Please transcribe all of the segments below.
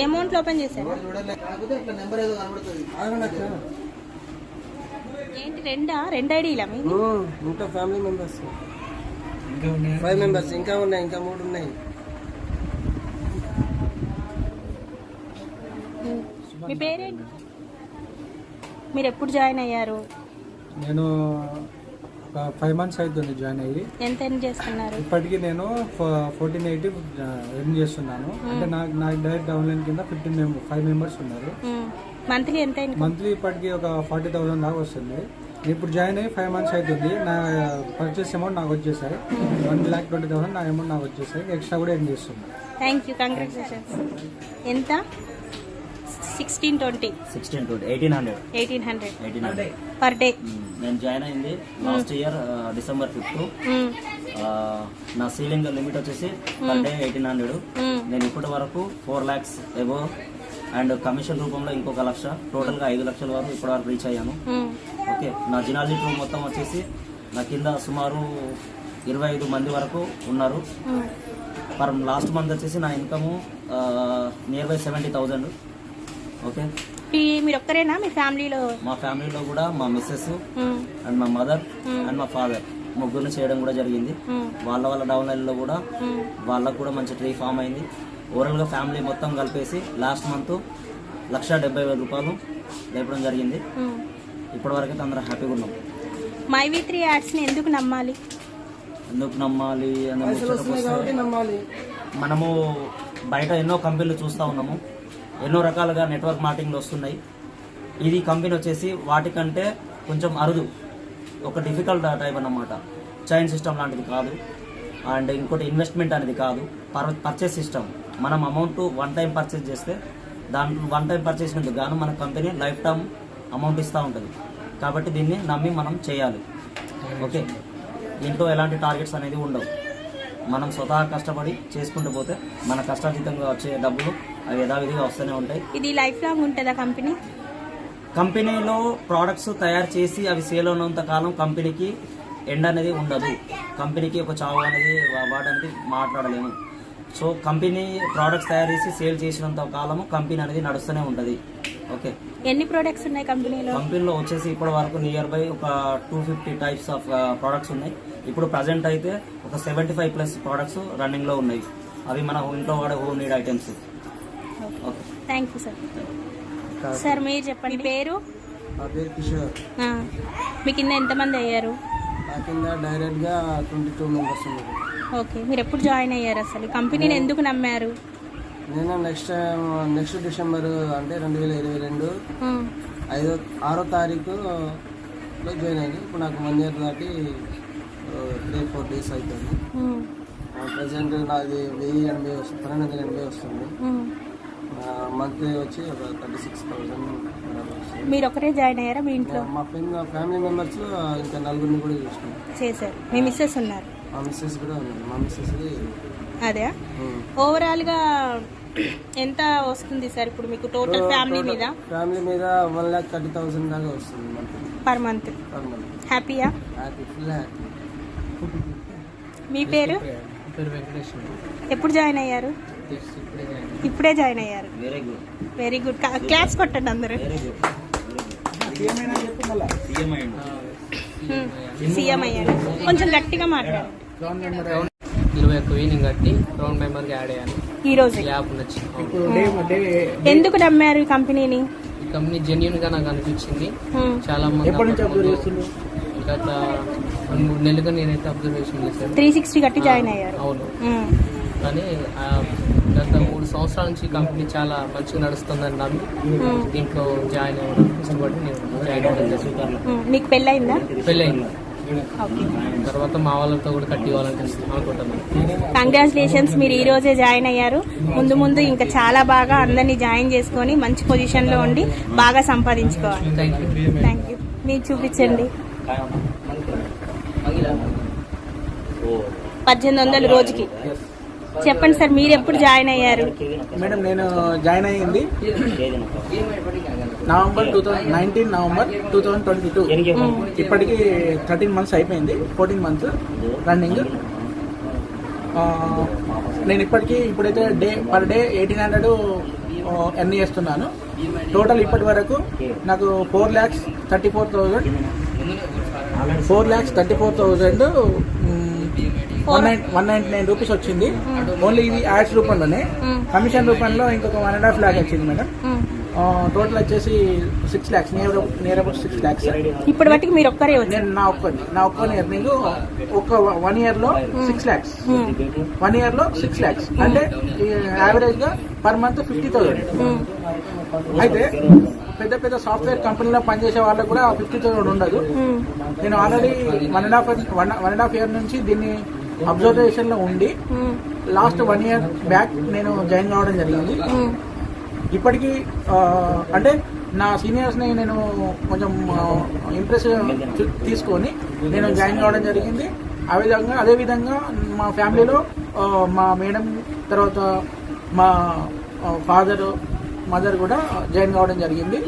Amount open చేశారు ఏంటి రెండు ఐడీలా మీకు? ఇంకా ఫ్యామిలీ మెంబర్స్ 5 మెంబర్స్ ఇంకా ఉన్నాయి, ఇంకా 3 ఉన్నాయి. మీ పేరేంటి? మీరు ఎప్పుడు జాయిన్ అయ్యారు? నేను 5 months అవుతుంది జాయిన్ అయ్యి. ఎంత ఎర్న్ చేస్తున్నారు? ఇప్పటికీ నేను 1480 ఎర్న్ చేస్తున్నాను. అంటే నాకు డైరెక్ట్ డౌన్లైన్ కింద 5 members ఉన్నారు. మంత్లీ ఎంత? మంత్లీ ఇప్పటికి ఒక 40,000 దాకా వస్తుంది. ఇప్పుడు జాయిన్ అయ్యి 5 months అవుతుంది. నా పర్చేస్ అమౌంట్ నాకు వచ్చేసాయి 1,20,000 నా అమౌంట్ నాకు వచ్చేసాయి. ఎక్స్ట్రా కూడా ఎర్న్ చేస్తున్నాను. Thank you, congratulations. ఎంత? 1620 1800 పర్ డే. నేను జాయిన్ అయింది లాస్ట్ ఇయర్ December 5th. నా సీలింగ్ లిమిట్ వచ్చేసి పర్ డే 1800. నేను ఇప్పటి వరకు 4 lakhs అబోవ్ అండ్ కమిషన్ రూపంలో ఇంకొక 1 లక్ష, టోటల్ గా 5 లక్షల వరకు ఇప్పటి వరకు రీచ్ అయ్యాను. ఓకే, నా జినాలజీ ట్రూ మొత్తం వచ్చేసి నా కింద సుమారు 25 మంది వరకు ఉన్నారు. పర్ లాస్ట్ మంత్ వచ్చేసి నా ఇన్కమ్ నియర్ బై 70,000. ఓకే, మీరు ఒక్కరేనా మీ ఫ్యామిలీలో? మా ఫ్యామిలీలో కూడా మా మిస్సెస్ అండ్ మా మదర్ అండ్ మా ఫాదర్ ముగ్గురిని చేయడం కూడా జరిగింది. వాళ్ళ డౌన్లైన్లో కూడా వాళ్ళకు కూడా మంచి ట్రీ ఫామ్ అయింది. ఓవరాల్గా ఫ్యామిలీ మొత్తం కలిపేసి లాస్ట్ మంత్ 1,70,000 లేపడం జరిగింది. ఇప్పటి వరకు అయితే అందరూ హ్యాపీగా ఉన్నాం. MyV3 యాడ్స్ని ఎందుకు నమ్మాలి అనే మనము బయట ఎన్నో కంపెనీలు చూస్తూ ఉన్నాము, ఎన్నో రకాలుగా నెట్వర్క్ మార్కెటింగ్లు వస్తున్నాయి. ఇది కంపెనీ వచ్చేసి వాటికంటే కొంచెం అరుదు, ఒక డిఫికల్ట్ టైప్ అన్నమాట. చైన్ సిస్టమ్ లాంటిది కాదు, అండ్ ఇంకోటి ఇన్వెస్ట్మెంట్ అనేది కాదు, పర్చేస్ సిస్టమ్. మనం అమౌంట్ 1 time పర్చేస్ చేస్తే దాంట్లో 1 time పర్చేసినందుకు గాను మన కంపెనీ లైఫ్ టైమ్ అమౌంట్ ఇస్తూ ఉంటుంది. కాబట్టి దీన్ని నమ్మి మనం చేయాలి. ఓకే, దీంట్లో ఎలాంటి టార్గెట్స్ అనేది ఉండవు. మనం స్వతహా కష్టపడి చేసుకుంటూ పోతే మన కష్టాతీతంగా వచ్చే డబ్బులు అవి యథావిధిగా వస్తూనే ఉంటాయి. ఇది లైఫ్ లాంగ్ ఉంటుందా కంపెనీ? కంపెనీలో ప్రోడక్ట్స్ తయారు చేసి అవి సేల్ ఉన్నంత కాలం కంపెనీకి ఎండ్ అనేది ఉండదు. కంపెనీకి ఒక చావు అనేది వాడనేది మాట్లాడలేము. సో కంపెనీ ప్రోడక్ట్స్ తయారు చేసి సేల్ చేసినంత కాలము కంపెనీ అనేది నడుస్తూనే ఉంటుంది. ఓకే, ఎన్ని ప్రొడక్ట్స్ ఉన్నాయి కంపెనీలో వచ్చేసి ఇప్పటి వరకు నియర్ బై ఒక 250 types ఆఫ్ ప్రోడక్ట్స్ ఉన్నాయి. ఇప్పుడు ప్రజెంట్ అయితే ఒక 75+ ప్రోడక్ట్స్ రన్నింగ్ లో ఉన్నాయి. అవి మన ఇంట్లో వాడే home need items. Okay, thank you sir. Sir మీరు చెప్పండి, పేరు? నా పేరు కిషోర్. మీ కింద ఎంతమంది అయ్యారు? నా కింద డైరెక్ట్ గా 22 members ఉన్నారు. ఓకే, మీరు ఎప్పుడు జాయిన్ అయ్యారు? అసలు కంపెనీని ఎందుకు నమ్మారు? నేను నెక్స్ట్ డిసెంబర్ అంటే 2022 6వ తారీఖులో జాయిన్ అయ్యింది. ఇప్పుడు నాకు 1 year దాటి 3-4 days అవుతుంది. ప్రజెంట్ నాది 1,280 వస్తుంది. మంత్లీ వచ్చి ఒక 36,000. మీరు ఒకరే జాయిన్ అయ్యారా మీ ఇంట్లో? మా ఫ్యామిలీ మెంబర్స్ ఇంకా 4 కూడా చేశారు. మీ మిస్సెస్ ఉన్నారు? మా మిస్సెస్ కూడా ఉన్నారు. మా మిస్సెస్ అదే ఓవరాల్ గా ఎంత వస్తుంది సార్ ఇప్పుడు మీకు టోటల్ ఫ్యామిలీ మీద? 1,30,000 దాకా వస్తుంది పర్ మంత్. హ్యాపీయా? Full happy. మీ పేరు? ఎప్పుడు జాయిన్ అయ్యారు? ఇప్పుడే జాయిన్ అయ్యారు. Very good. క్లాస్ కొట్టండి అందరూ. సీఎం అయ్యారు. కొంచెం గట్టిగా మాట్లాడండి. 21,000 కట్టి రౌండ్ మెంబర్కి యాడ్ అయ్యాను. ఈ రోజు యాప్ నచ్చి. ఎందుకు నమ్మారు ఈ కంపెనీని? ఈ కంపెనీ జెన్యూన్ గా నాకు అనిపించింది. చాలా మంది గత 2-3 నెలలుగా నేనైతే అబ్జర్వేషన్ చేశాను. 360 కట్టి జాయిన్ అయ్యారు. అవును, కానీ గత 3 సంవత్సరాల నుంచి కంపెనీ చాలా మంచిగా నడుస్తుందని నమ్మి దీంట్లో జాయిన్ అవ్వడం ఇష్టపడి నేను జాయిన్ అవ్వడం. మీకు పెళ్ళయిందా? పెళ్ళయింది. తర్వాత మా వాళ్ళతో కూడా కట్టి ఇవ్వాలని అనుకుంటున్నాను. కంగ్రాచులేషన్స్, మీరు ఈ రోజే జాయిన్ అయ్యారు. ముందు ముందు ఇంకా చాలా బాగా అందరినీ జాయిన్ చేసుకొని మంచి పొజిషన్ లో ఉండి బాగా సంపాదించుకోవాలి. Thank you. మీరు చూపించండి. 1800 రోజుకి. చెప్పండి సార్, మీరు ఎప్పుడు జాయిన్ అయ్యారు? మేడం, నేను జాయిన్ అయ్యింది నవంబర్ 2022. ఇప్పటికి 13 months అయిపోయింది. 14 months రన్నింగ్. నేను ఇప్పుడైతే పర్ డే 1800 ఎర్న్ చేస్తున్నాను. టోటల్ ఇప్పటి వరకు నాకు 4,34,199 రూపీస్ వచ్చింది. ఓన్లీ ఇది యాడ్స్ రూపంలోనే. కమిషన్ రూపంలో ఇంకొక 1.5 lakh వచ్చింది మేడం. టోటల్ వచ్చేసి 6 lakhs, నియర్ అబౌట్ 6 lakhs. ఇప్పటి వరకు మీరు ఒక్కరే వచ్చారు? నేను నా ఒక్కని ఎర్నింగ్ ఒక 1 year లో 6 lakhs. 1 year లో 6 lakhs అంటే యావరేజ్ గా పర్ మంత్ 50,000. అయితే పెద్ద పెద్ద సాఫ్ట్వేర్ కంపెనీలో పనిచేసే వాళ్ళకు కూడా 50,000 ఉండదు. నేను ఆల్రెడీ 1.5 year నుంచి దీన్ని అబ్జర్వేషన్ లో ఉండి లాస్ట్ 1 year బ్యాక్ నేను జాయిన్ కావడం జరిగింది. ఇప్పటికీ అంటే నా సీనియర్స్ ని నేను కొంచెం ఇంప్రెస్ తీసుకొని నేను జాయిన్ కావడం జరిగింది. అదే విధంగా మా ఫ్యామిలీలో మా మేడం తర్వాత మా ఫాదర్ మదర్ కూడా జాయిన్ కావడం జరిగింది.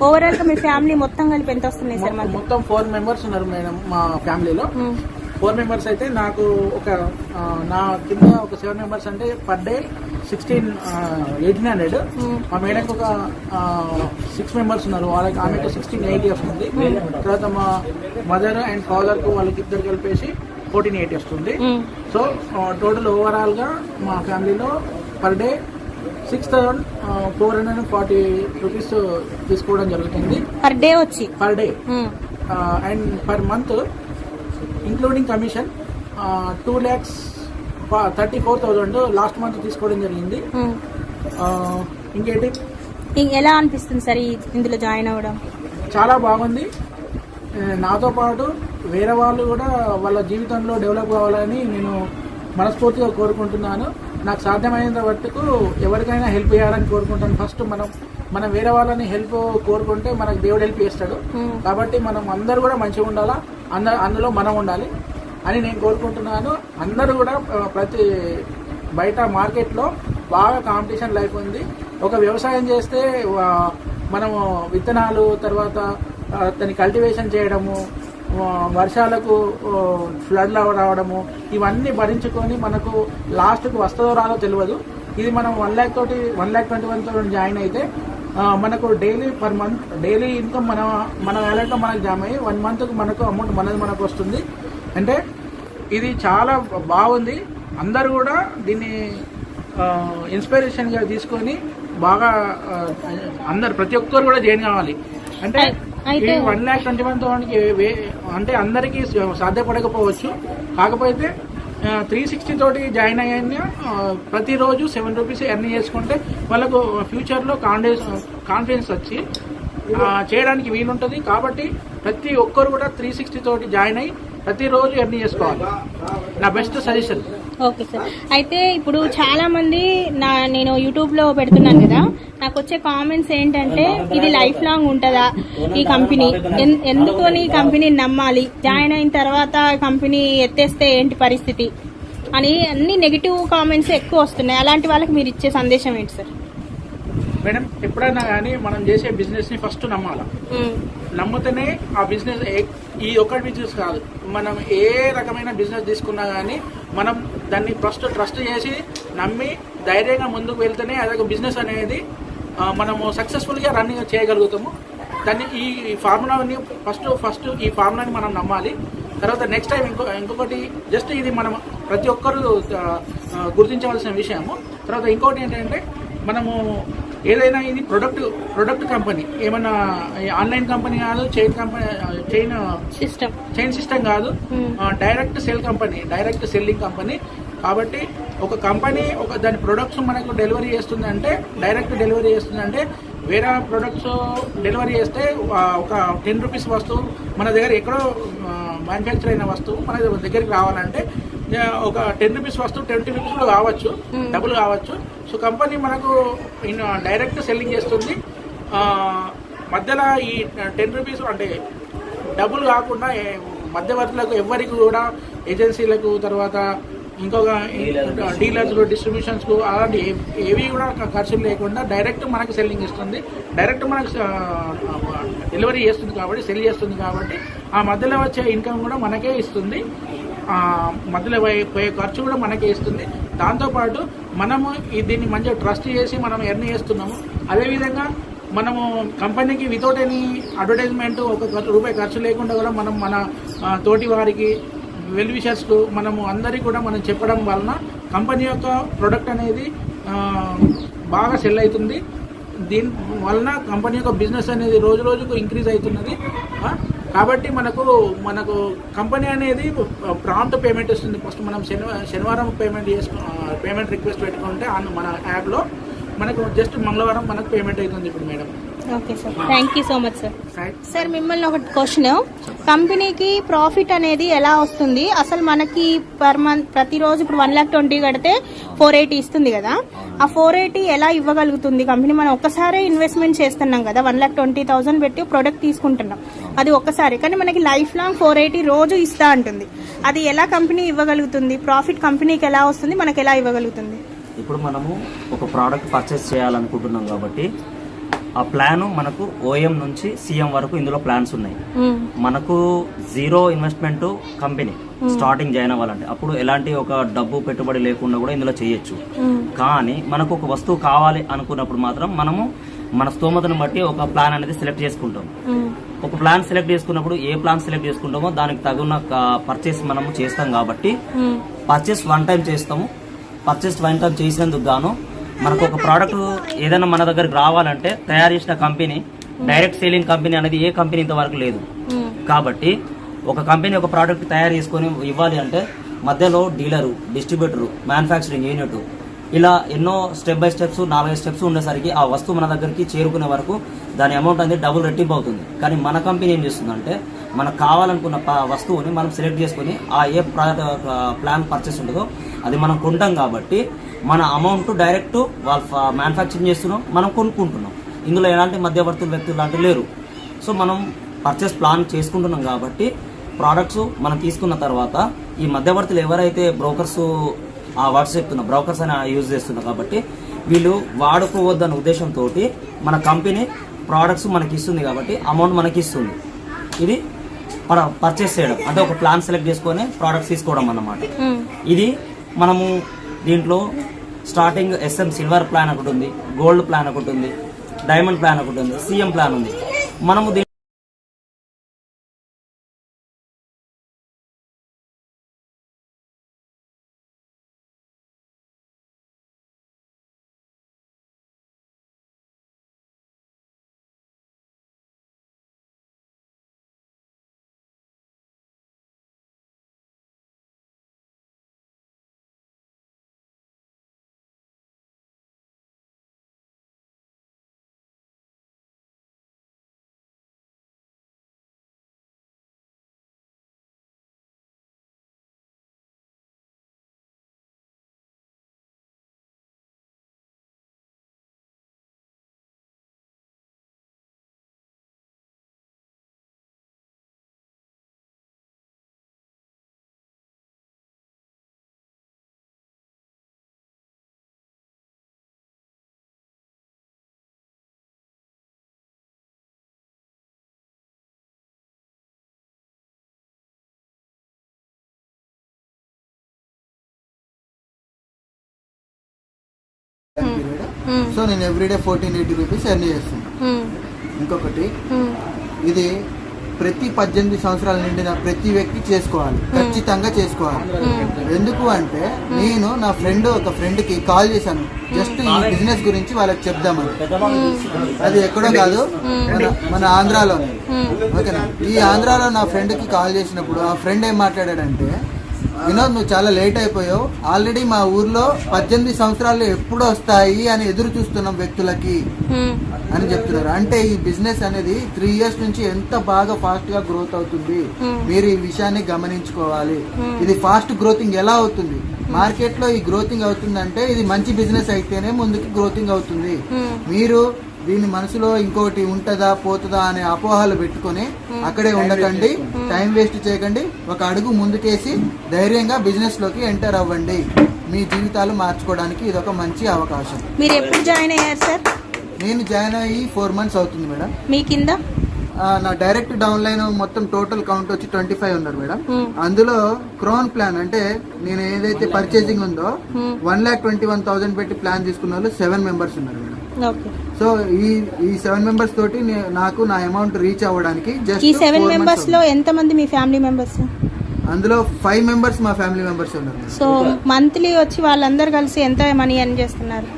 ఓవరాల్ గా మీ ఫ్యామిలీ మొత్తం కలిపి ఎంత వస్తున్నాయి సార్? మొత్తం 4 members ఉన్నారు మేడం మా ఫ్యామిలీలో. 4 members అయితే నాకు నా కింద ఒక 7 members అంటే పర్ డే 1800. మా మేడంకి ఒక 6 members ఉన్నారు, ఆమెకు 1680 వస్తుంది. తర్వాత మా మదర్ అండ్ ఫాదర్ కు వాళ్ళకి ఇద్దరు కలిపేసి 1480 వస్తుంది. సో టోటల్ ఓవరాల్ గా మా ఫ్యామిలీలో పర్ డే 6,440 రూపీస్ తీసుకోవడం జరుగుతుంది పర్ డే వచ్చి. Per day and per month including commission 2,34,000 last month తీసుకోవడం జరిగింది. ఇంకేంటి ఎలా అనిపిస్తుంది సార్ ఇందులో జాయిన్ అవ్వడం? చాలా బాగుంది. నాతో పాటు వేరే వాళ్ళు కూడా వాళ్ళ జీవితంలో డెవలప్ కావాలని నేను మనస్ఫూర్తిగా కోరుకుంటున్నాను. నాకు సాధ్యమైనంత వరకు ఎవరికైనా హెల్ప్ చేయాలని కోరుకుంటాను. ఫస్ట్ మనం వేరే వాళ్ళని హెల్ప్ కోరుకుంటే మనకు దేవుడు హెల్ప్ చేస్తాడు. కాబట్టి మనం అందరూ కూడా మంచిగా ఉండాలా, అందులో మనం ఉండాలి అని నేను కోరుకుంటున్నాను. అందరూ కూడా ప్రతి బయట మార్కెట్లో బాగా కాంపిటీషన్ లైఫ్ ఉంది. ఒక వ్యవసాయం చేస్తే మనము విత్తనాలు తర్వాత దాన్ని కల్టివేషన్ చేయడము, వర్షాలకు ఫ్లడ్లు రావడము, ఇవన్నీ భరించుకొని మనకు లాస్ట్కి వస్తుందో రాదో తెలియదు. ఇది మనం 1,21,000 జాయిన్ అయితే మనకు పర్ మంత్ డైలీ ఇన్కమ్ మన వ్యాలెట్లో మనకు జామ్ అయ్యి 1 monthకి మనకు అమౌంట్ మనకు వస్తుంది. అంటే ఇది చాలా బాగుంది. అందరూ కూడా దీన్ని ఇన్స్పిరేషన్గా తీసుకొని బాగా ప్రతి ఒక్కరు కూడా జాయిన్ కావాలి. అంటే 1,21,000 అంటే అందరికీ సాధ్యపడకపోవచ్చు. కాకపోతే 360 తోటి జాయిన్ అయ్యాక ప్రతిరోజు 7 రూపీస్ ఎర్న్ చేసుకుంటే వాళ్ళకు ఫ్యూచర్లో కాన్ఫిడెన్స్ వచ్చి చేయడానికి వీలుంటుంది. కాబట్టి ప్రతి ఒక్కరు కూడా 360 తోటి జాయిన్ అయ్యి ప్రతిరోజు ఎర్న్ చేసుకోవాలి. నా బెస్ట్ సజెషన్. Okay sir. అయితే ఇప్పుడు చాలా మంది నేను యూట్యూబ్ లో పెడుతున్నాను కదా, నాకు వచ్చే కామెంట్స్ ఏంటంటే ఇది లైఫ్ లాంగ్ ఉంటుందా ఈ కంపెనీ, ఎందుకు ఈ కంపెనీని నమ్మాలి, జాయిన్ అయిన తర్వాత కంపెనీ ఎత్తేస్తే ఏంటి పరిస్థితి అని అన్ని నెగిటివ్ కామెంట్స్ ఎక్కువ వస్తున్నాయి. అలాంటి వాళ్ళకి మీరు ఇచ్చే సందేశం ఏంటి సార్? మేడం, ఎప్పుడైనా కానీ మనం చేసే బిజినెస్ ని ఫస్ట్ నమ్మాలి. నమ్మితేనే ఆ బిజినెస్, ఈ ఒక్కటి బిజినెస్ కాదు, మనం ఏ రకమైన బిజినెస్ తీసుకున్నా కానీ మనం దాన్ని ఫస్ట్ ట్రస్ట్ చేసి నమ్మి ధైర్యంగా ముందుకు వెళ్తేనే అదొక బిజినెస్ అనేది మనము సక్సెస్ఫుల్గా రన్నింగ్ చేయగలుగుతాము. దాన్ని ఈ ఫార్ములాని ఫస్ట్ ఈ ఫార్ములాని మనం నమ్మాలి. తర్వాత నెక్స్ట్ టైం ఇంకొకటి జస్ట్ ఇది మనం ప్రతి ఒక్కరు గుర్తించవలసిన విషయము. తర్వాత ఇంకోటి ఏంటంటే మనము ఏదైనా ఇది ప్రొడక్ట్ కంపెనీ, ఏమన్నా ఆన్లైన్ కంపెనీ కాదు, చైన్ సిస్టమ్ కాదు, డైరెక్ట్ సెల్లింగ్ కంపెనీ. కాబట్టి ఒక కంపెనీ దాని ప్రొడక్ట్స్ మనకు డెలివరీ చేస్తుందంటే, డైరెక్ట్ డెలివరీ చేస్తుందంటే, వేరే ప్రొడక్ట్స్ డెలివరీ చేస్తే ఒక 10 రూపీస్ వస్తువు మన దగ్గర ఎక్కడో మ్యానుఫ్యాక్చర్ అయిన వస్తువు మన దగ్గరికి రావాలంటే ఒక 10 రూపీస్ వస్తువు 20 రూపీస్ కూడా కావచ్చు, డబుల్ కావచ్చు. సో కంపెనీ మనకు డైరెక్ట్ సెల్లింగ్ చేస్తుంది. మధ్యలో ఈ 10 రూపీస్ అంటే డబుల్ కాకుండా మధ్యవర్తులకు ఎవరికి కూడా ఏజెన్సీలకు తర్వాత ఇంకొక డీలర్స్కు డిస్ట్రిబ్యూషన్స్కు అలాంటి ఏవి కూడా ఖర్చులు లేకుండా డైరెక్ట్ మనకు సెల్లింగ్ ఇస్తుంది. డైరెక్ట్ మనకు డెలివరీ చేస్తుంది కాబట్టి, సెల్ చేస్తుంది కాబట్టి ఆ మధ్యలో వచ్చే ఇన్కమ్ కూడా మనకే ఇస్తుంది, మధ్యలో పోయే ఖర్చు కూడా మనకే ఇస్తుంది. దాంతోపాటు మనము దీన్ని మంచిగా ట్రస్ట్ చేసి మనం ఎర్న్ చేస్తున్నాము. అదేవిధంగా మనము కంపెనీకి వితౌట్ ఎనీ అడ్వర్టైజ్మెంట్ ఒక రూపాయి ఖర్చు లేకుండా కూడా మనం మన తోటి వారికి వెల్ విషర్స్కు మనము అందరికీ కూడా మనం చెప్పడం వలన కంపెనీ యొక్క ప్రొడక్ట్ అనేది బాగా సెల్ అవుతుంది. దీని వలన కంపెనీ యొక్క బిజినెస్ అనేది రోజు రోజుకు ఇంక్రీజ్ అవుతున్నది. కాబట్టి మనకు కంపెనీ అనేది ప్రాంప్ట్ పేమెంట్ ఇస్తుంది. ఫస్ట్ మనం శనివారం పేమెంట్ రిక్వెస్ట్ పెట్టుకుంటే మన యాప్లో మనకు జస్ట్ మంగళవారం మనకు పేమెంట్ అవుతుంది ఇప్పుడు madam. Okay sir, thank you so much sir. Sir మిమ్మల్ని ఒక క్వశ్చన్, కంపెనీకి ప్రాఫిట్ అనేది ఎలా వస్తుంది అసలు? మనకి పర్ మంత్ ప్రతిరోజు ఇప్పుడు 1,20,000 కడితే 480 ఇస్తుంది కదా, ఆ 480 ఎలా ఇవ్వగలుగుతుంది కంపెనీ? మనం ఒక్కసారి ఇన్వెస్ట్మెంట్ చేస్తున్నాం కదా, 1,20,000 పెట్టి ప్రొడక్ట్ తీసుకుంటున్నాం, అది ఒక్కసారి. కానీ మనకి లైఫ్ లాంగ్ 480 రోజు ఇస్తా అంటుంది. అది ఎలా కంపెనీ ఇవ్వగలుగుతుంది? ప్రాఫిట్ కంపెనీకి ఎలా వస్తుంది, మనకి ఎలా ఇవ్వగలుగుతుంది? ఇప్పుడు మనము ఒక ప్రోడక్ట్ పర్చేస్ చేయాలనుకుంటున్నాం కాబట్టి ఆ ప్లాన్ మనకు ఓఎం నుంచి సిఎం వరకు ఇందులో ప్లాన్స్ ఉన్నాయి. మనకు 0 ఇన్వెస్ట్మెంట్ కంపెనీ స్టార్టింగ్ జాయిన్ అవ్వాలంటే అప్పుడు ఎలాంటి ఒక డబ్బు పెట్టుబడి లేకుండా కూడా ఇందులో చేయొచ్చు. కానీ మనకు ఒక వస్తువు కావాలి అనుకున్నప్పుడు మాత్రం మనము మన స్తోమతను బట్టి ఒక ప్లాన్ అనేది సెలెక్ట్ చేసుకుంటాం. ఒక ప్లాన్ సెలెక్ట్ చేసుకున్నప్పుడు ఏ ప్లాన్ సెలెక్ట్ చేసుకుంటామో దానికి తగిన పర్చేస్ మనము చేస్తాం కాబట్టి పర్చేస్ 1 టైం చేస్తాము. పర్చేస్ 1 టైం చేసినందుకు గాను మనకు ఒక ప్రోడక్ట్ ఏదైనా మన దగ్గరికి రావాలంటే తయారు చేసిన కంపెనీ, డైరెక్ట్ సేలింగ్ కంపెనీ అనేది ఏ కంపెనీ ఇంతవరకు లేదు. కాబట్టి ఒక కంపెనీ ఒక ప్రోడక్ట్ తయారు చేసుకొని ఇవ్వాలి అంటే మధ్యలో డీలరు, డిస్ట్రిబ్యూటరు, మ్యానుఫ్యాక్చరింగ్ యూనిట్, ఇలా ఎన్నో స్టెప్ బై స్టెప్స్ 4-5 స్టెప్స్ ఉండేసరికి ఆ వస్తువు మన దగ్గరికి చేరుకునే వరకు దాని అమౌంట్ అనేది డబుల్ రెట్టింపు అవుతుంది. కానీ మన కంపెనీ ఏం చేస్తుందంటే మనకు కావాలనుకున్న వస్తువుని మనం సెలెక్ట్ చేసుకుని ఆ ఏ ప్లాన్ పర్చేస్ ఉంటుందో అది మనం కొంటాం కాబట్టి మన అమౌంట్ డైరెక్ట్ వాళ్ళు మ్యానుఫ్యాక్చరింగ్ చేస్తున్నాం, మనం కొనుక్కుంటున్నాం. ఇందులో ఎలాంటి మధ్యవర్తులు వ్యక్తులు లాంటివి లేరు. సో మనం పర్చేస్ ప్లాన్ చేసుకుంటున్నాం కాబట్టి ప్రోడక్ట్స్ మనం తీసుకున్న తర్వాత ఈ మధ్యవర్తులు ఎవరైతే బ్రోకర్స్ ఆ వర్డ్స్ చెప్తున్నా బ్రోకర్స్ అని యూజ్ చేస్తున్నారు కాబట్టి వీళ్ళు వాడుకోవద్దన్న ఉద్దేశంతో మన కంపెనీ ప్రోడక్ట్స్ మనకి ఇస్తుంది కాబట్టి అమౌంట్ మనకి ఇస్తుంది. ఇది మనం పర్చేస్ చేయడం అంటే ఒక ప్లాన్ సెలెక్ట్ చేసుకొని ప్రోడక్ట్స్ తీసుకోవడం అన్నమాట. ఇది మనము దీంట్లో స్టార్టింగ్ SM సిల్వర్ ప్లాన్ ఒకటి ఉంది, గోల్డ్ ప్లాన్ ఒకటి ఉంది, డైమండ్ ప్లాన్ ఒకటి ఉంది, CM ప్లాన్ ఉంది. మనము సో నేను ఎవ్రీడే 1480 రూపీస్ ఎర్న్ చేస్తున్నాను. ఇంకొకటి, ఇది ప్రతి 18 సంవత్సరాల నిండిన ప్రతి వ్యక్తి చేసుకోవాలి, ఖచ్చితంగా చేసుకోవాలి. ఎందుకు అంటే నేను నా ఒక ఫ్రెండ్కి కాల్ చేశాను జస్ట్ ఈ బిజినెస్ గురించి వాళ్ళకి చెప్దామని. అది ఎక్కడో కాదు, మన ఆంధ్రాలోనే. ఓకేనా? ఈ ఆంధ్రాలో నా ఫ్రెండ్కి కాల్ చేసినప్పుడు ఆ ఫ్రెండ్ ఏం మాట్లాడాడంటే, వినోద్ నువ్వు చాలా లేట్ అయిపోయావు, ఆల్రెడీ మా ఊర్లో 18 సంవత్సరాలు ఎప్పుడు వస్తాయి అని ఎదురు చూస్తున్నాం వ్యక్తులకి అని చెప్తున్నారు. అంటే ఈ బిజినెస్ అనేది 3 years నుంచి ఎంత బాగా ఫాస్ట్ గా గ్రోత్ అవుతుంది, మీరు ఈ విషయాన్ని గమనించుకోవాలి. ఇది ఫాస్ట్ గ్రోతింగ్ ఎలా అవుతుంది, మార్కెట్ లో ఈ గ్రోతింగ్ అవుతుందంటే ఇది మంచి బిజినెస్ అయితేనే ముందుకు గ్రోతింగ్ అవుతుంది. మీరు దీని మనసులో ఇంకోటి ఉంటదా పోతుందా అనే అపోహలు పెట్టుకుని అక్కడే ఉండకండి, టైం వేస్ట్ చేయకండి, ఒక అడుగు ముందుకేసి ధైర్యంగా బిజినెస్ లోకి ఎంటర్ అవ్వండి. మీ జీవితాలు మార్చుకోవడానికి ఇది ఒక మంచి అవకాశం. మీరు ఎప్పుడు జాయిన్ అయ్యారు సార్? నేను జాయిన్ అయ్యి 4 months అవుతుంది మేడం. మీ కింద నా డైరెక్ట్ డౌన్ లైన్ మొత్తం టోటల్ కౌంట్ వచ్చి 25 ఉన్నారు మేడం. Hmm. అందులో క్రోన్ ప్లాన్ అంటే నేను ఏదైతే పర్చేసింగ్ ఉందో 1,21,000 పెట్టి ప్లాన్ తీసుకున్న వాళ్ళు 7 మెంబర్స్ ఉన్నారు మేడం. ఓకే. సో ఈ 7 మెంబర్స్ తోటి నాకు నా అమౌంట్ రీచ్ అవ్వడానికి జస్ట్ ఈ 7 మెంబర్స్ లో ఎంత మంది మీ ఫ్యామిలీ మెంబర్స్? అందులో 5 మెంబర్స్ మా ఫ్యామిలీ మెంబర్స్ ఉన్నారు మేడం. సో మంత్లీ వచ్చి వాళ్ళందరూ కలిసి ఎంత మనీ ఎర్న్ చేస్తున్నారు?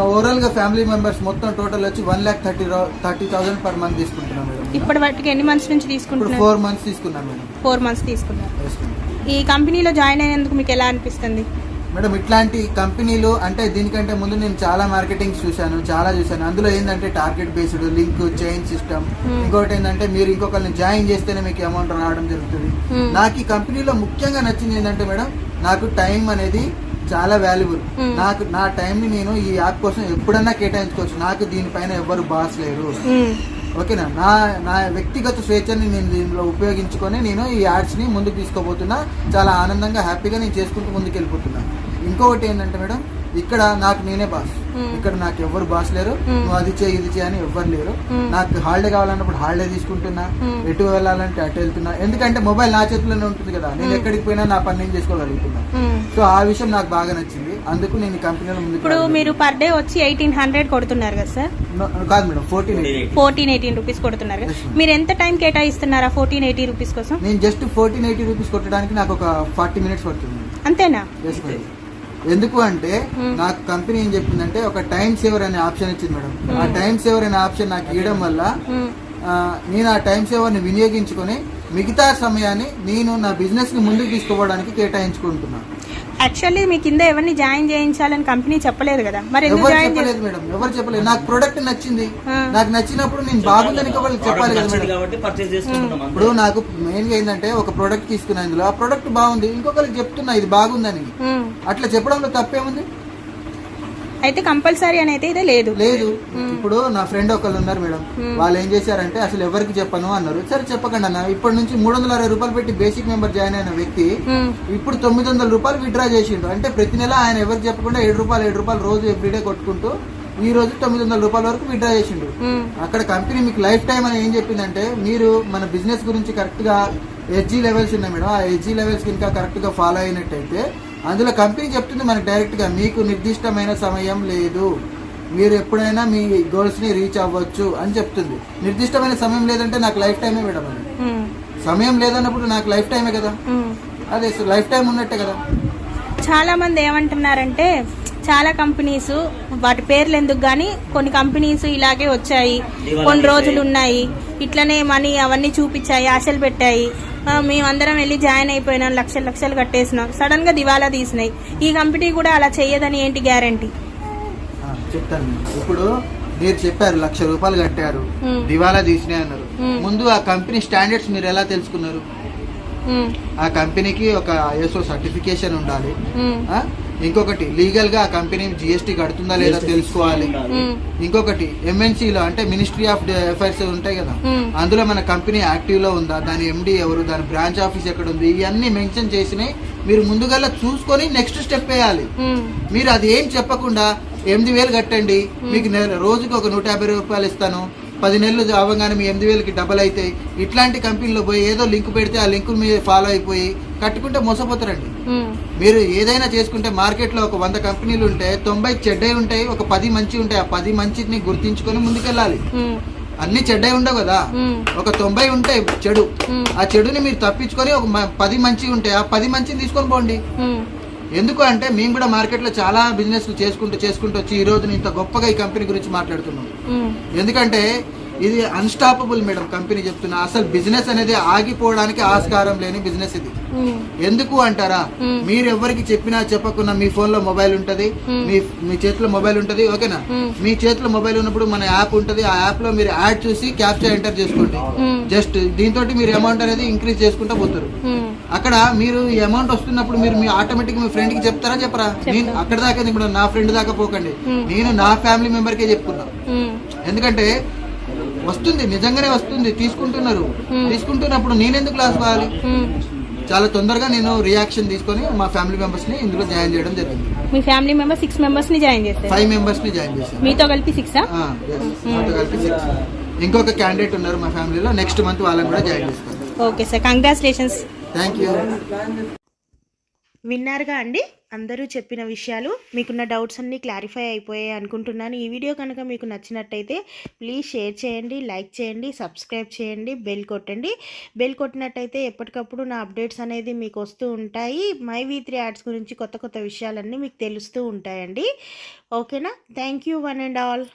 ఓవరాల్ గా ఫ్యామిలీ మెంబర్స్ మొత్తం టోటల్ వచ్చి 1,30,000 పర్ మంత్ తీసుకుంటున్నాం మేడం. ఇప్పటి వాటికి ఎన్ని మంత్స్ నుంచి ఇప్పుడు తీసుకుంటున్నారు? 4 మంత్స్ తీసుకున్నాం మేడం. 4 మంత్స్ తీసుకున్నారు. ఈ కంపెనీలో జాయిన్ అయినందుకు మీకు ఎలా అనిపిస్తుంది? మేడం ఇట్లాంటి కంపెనీలు అంటే దీనికంటే ముందు నేను చాలా మార్కెటింగ్ చూశాను. అందులో ఏంటంటే target based link chain system, ఇంకోటి ఏంటంటే మీరు ఇంకొకరిని జాయిన్ చేస్తేనే మీకు అమౌంట్ రావడం జరుగుతుంది. నాకు ఈ కంపెనీలో ముఖ్యంగా నచ్చింది ఏంటంటే మేడం, నాకు టైం అనేది చాలా వాల్యుబుల్. నాకు నా టైం ని నేను ఈ యాప్ కోసం ఎప్పుడన్నా కేటాయించుకోవచ్చు. నాకు దీనిపైన ఎవ్వరు బాస్ లేరు. ఓకేనా? నా వ్యక్తిగత స్వేచ్ఛని నేను దీనిలో ఉపయోగించుకొని నేను ఈ యాడ్స్ ని ముందుకు తీసుకోబోతున్నా. చాలా ఆనందంగా హ్యాపీగా నేను చేసుకుంటూ ముందుకు వెళ్ళిపోతున్నా. ఇంకొకటి ఏంటంటే మేడం, ఇక్కడ నాకు నేనే బాస్. ఇక్కడ నాకు ఎవరు బాస్ లేరు. నువ్వు అది చేయి ఇది చేయని ఎవ్వరు లేరు. నాకు హాలిడే కావాలన్నప్పుడు హాలిడే తీసుకుంటున్నా, ఎటు వెళ్ళాలంటే అటు వెళ్తున్నా. ఎందుకంటే మొబైల్ నా చేతిలోనే ఉంటుంది కదా, నేను ఎక్కడికి పోయినా నా పని నేను చేసుకోగలుగుతున్నా. సో ఆ విషయం నాకు బాగా నచ్చింది. అందుకు నేను ఈ కంపెనీలో ముందు. ఇప్పుడు మీరు పర్ డే వచ్చి 1,800 కొడుతున్నారు కదా సార్? కాదు మేడం, 1480 రూపీస్ కొడుతున్నారు కదా. మీరు ఎంత టైం కేటాయిస్తున్నారా 1480 రూపీస్ కోసం? నేను జస్ట్ 1480 రూపీస్ కొట్టడానికి నాకు ఒక 40 మినిట్స్ పడుతుంది. అంతేనా? ఎందుకు అంటే నాకు కంపెనీ ఏం చెప్పిందంటే ఒక టైం సేవర్ అనే ఆప్షన్ ఇచ్చింది మేడం. ఆ టైం సేవర్ అనే ఆప్షన్ నాకు ఇవ్వడం వల్ల నేను ఆ టైం సేవర్ ని వినియోగించుకొని మిగతా సమయాన్ని నేను నా బిజినెస్ ని ముందుకు తీసుకోవడానికి కేటాయించుకుంటున్నాను. యాక్చువల్లీ మీ కింద ఎవరిని జాయిన్ చేయించాలని కంపెనీ చెప్పలేదు కదా, మరి ఎందుకు ఎవరు జాయిన్ చెప్పలేదు మేడం, ఎవరు చెప్పలేదు. నాకు ప్రొడక్ట్ నచ్చింది. నాకు నచ్చినప్పుడు నేను బాగుందని వాళ్ళకి చెప్పాలి కదా మేడం. ఇప్పుడు నాకు మెయిన్ గా ఏంటంటే ఒక ప్రొడక్ట్ తీసుకున్నా, ఇందులో ఆ ప్రొడక్ట్ బాగుంది, ఇంకొకరికి చెప్తున్నా ఇది బాగుందని. అట్లా చెప్పడంలో తప్పేముంది? అయితే కంపల్సరీ అని అయితే ఇదే లేదు. ఇప్పుడు నా ఫ్రెండ్ ఒకళ్ళు ఉన్నారు మేడం, వాళ్ళు ఏం చేశారంటే అసలు ఎవరికి చెప్పను అన్నారు. సరే చెప్పకండి అన్న. ఇప్పటి నుంచి 360 రూపాయలు పెట్టి బేసిక్ మెంబర్ జాయిన్ అయిన వ్యక్తి ఇప్పుడు 900 రూపాయలు విత్డ్రా చేసిండు. అంటే ప్రతి నెల ఆయన ఎవరికి చెప్పకుండా 7 రూపాయలు రోజు ఎవ్రీడే కొట్టుకుంటూ ఈ రోజు 900 రూపాయల వరకు విత్డ్రా చేసిండు. అక్కడ కంపెనీ మీకు లైఫ్ టైం అని ఏం చెప్పిందంటే, మీరు మన బిజినెస్ గురించి కరెక్ట్ గా హెచ్జీ లెవెల్స్ ఉన్నాయి మేడం, ఆ హెచ్జీ లెవెల్స్ ఇంకా కరెక్ట్ గా ఫాలో అయినట్టయితే అందులో కంపెనీ చెప్తుంది మనకు డైరెక్ట్ గా, మీకు నిర్దిష్టమైన సమయం లేదు, మీరు ఎప్పుడైనా మీ గోల్స్ ని రీచ్ అవ్వచ్చు అని చెప్తుంది. నిర్దిష్టమైన సమయం లేదంటే నాకు లైఫ్ టైమే మేడం. సమయం లేదన్నప్పుడు నాకు లైఫ్ టైమే కదా, అదే లైఫ్ టైం ఉన్నట్టే కదా. చాలా మంది ఏమంటున్నారంటే, చాలా కంపెనీస్ వాటి పేర్లు ఎందుకు గానీ కొన్ని కంపెనీస్ ఇలాగే వచ్చాయి, కొన్ని రోజులు ఉన్నాయి, ఇట్లనే మనీ అవన్నీ చూపించాయి, ఆశలు పెట్టాయి, మేమందరం వెళ్ళి జాయిన్ అయిపోయినాం, లక్షలు కట్టేసినాం, సడన్ గా దివాలా తీసినాయి. ఈ కంపెనీ కూడా అలా చేయదని ఏంటి గ్యారంటీ? చెప్తాను. ఇప్పుడు మీరు చెప్పారు 1,00,000 రూపాయలు కట్టారు, దివాలా తీసినాయి అన్నారు. ముందు ఆ కంపెనీ స్టాండర్డ్స్ మీరు ఎలా తెలుసుకున్నారు? ఆ కంపెనీకి ఒక ISO సర్టిఫికేషన్ ఉండాలి. ఇంకొకటి లీగల్ గా ఆ కంపెనీ GST కడుతుందా లేదా తెలుసుకోవాలి. ఇంకొకటి MNC లో అంటే మినిస్ట్రీ ఆఫ్ అఫైర్స్ ఉంటాయి కదా, అందులో మన కంపెనీ యాక్టివ్ లో ఉందా, దాని MD ఎవరు, దాని బ్రాంచ్ ఆఫీస్ ఎక్కడ ఉంది, ఇవన్నీ మెన్షన్ చేసినాయి. మీరు ముందుగా చూసుకొని నెక్స్ట్ స్టెప్ వేయాలి. మీరు అది ఏం చెప్పకుండా 8,000 కట్టండి, మీకు రోజుకి ఒక 150 రూపాయలు ఇస్తాను, 10 నెలలు అవ్వగానే మీ 8,000కి డబల్ అవుతాయి, ఇట్లాంటి కంపెనీలో పోయి ఏదో లింక్ పెడితే ఆ లింక్ మీరు ఫాలో అయిపోయి కట్టుకుంటే మోసపోతారండి. మీరు ఏదైనా చేసుకుంటే మార్కెట్ లో ఒక 100 కంపెనీలు ఉంటే 90 చెడ్డై ఉంటాయి, ఒక 10 మంచి ఉంటాయి. ఆ 10 మంచిని గుర్తించుకొని ముందుకెళ్ళాలి. అన్ని చెడ్డై ఉండవు కదా, ఒక 90 ఉంటాయి చెడు. ఆ చెడుని మీరు తప్పించుకొని ఒక 10 మంచి ఉంటాయి, ఆ 10 మంచిని తీసుకొని పోండి. ఎందుకు అంటే మేము కూడా మార్కెట్ లో చాలా బిజినెస్ చేసుకుంటూ వచ్చి ఈ రోజు ఇంత గొప్పగా ఈ కంపెనీ గురించి మాట్లాడుతున్నాం. ఎందుకంటే ఇది అన్స్టాపబుల్ మేడం కంపెనీ చెప్తున్నా. అసలు బిజినెస్ అనేది ఆగిపోవడానికి ఆస్కారం లేని బిజినెస్ ఇది. ఎందుకు అంటారా, మీరు ఎవరికి చెప్పినా చెప్పకున్నా మీ ఫోన్ లో మొబైల్ ఉంటది, మీ చేతిలో మొబైల్ ఉంటది. ఓకేనా? మీ చేతిలో మొబైల్ ఉన్నప్పుడు మన యాప్ ఉంటది. ఆ యాప్ లో మీరు యాడ్ చూసి క్యాప్చర్ ఎంటర్ చేసుకోండి. జస్ట్ దీంతో మీరు అమౌంట్ అనేది ఇంక్రీజ్ చేసుకుంటూ పోతారు. అక్కడ మీరు ఈ అమౌంట్ వస్తున్నప్పుడు మీరు మీ ఆటోమేటిక్ మీ ఫ్రెండ్ కి చెప్తారా చెప్పరా? నేను అక్కడ దాకా ఇప్పుడు నా ఫ్రెండ్ దాకా పోకండి, నేను నా ఫ్యామిలీ మెంబర్ కే చెప్పుకున్నా. ఎందుకంటే వస్తుంది, నిజంగానే వస్తుంది, తీసుకుంటున్నప్పుడు నేనెందుకు లాస్ కావాలి? చాలా తొందరగా నేను రియాక్షన్ తీసుకొని మా ఫ్యామిలీ మెంబర్స్ ని ఇందులో జాయిన్ చేయడం జరిగింది. మీ ఫ్యామిలీ మెంబర్స్ 6 మెంబర్స్ ని జాయిన్ చేస్తారు? 5 మెంబర్స్ ని జాయిన్ చేశారు. మీతో కలిపి 6? కలిపి 6. ఇంకొక క్యాండిడేట్ ఉన్నారు మా ఫ్యామిలీలో, నెక్స్ట్ మంత్ వాళ్ళని కూడా జాయిన్ చేస్తాను. Okay sir, congratulations. Thank you. విన్నారుగా అండి, అందరూ చెప్పిన విషయాలు. మీకున్న డౌట్స్ అన్నీ క్లారిఫై అయిపోయాయి అనుకుంటున్నాను. ఈ వీడియో కనుక మీకు నచ్చినట్టయితే ప్లీజ్ షేర్ చేయండి, లైక్ చేయండి, సబ్స్క్రైబ్ చేయండి, బెల్ కొట్టండి. బెల్ కొట్టినట్టయితే ఎప్పటికప్పుడు నా అప్డేట్స్ అనేది మీకు వస్తూ ఉంటాయి. మై V3 యాడ్స్ గురించి కొత్త కొత్త విషయాలన్నీ మీకు తెలుస్తూ ఉంటాయండి. ఓకేనా? Thank you one and all.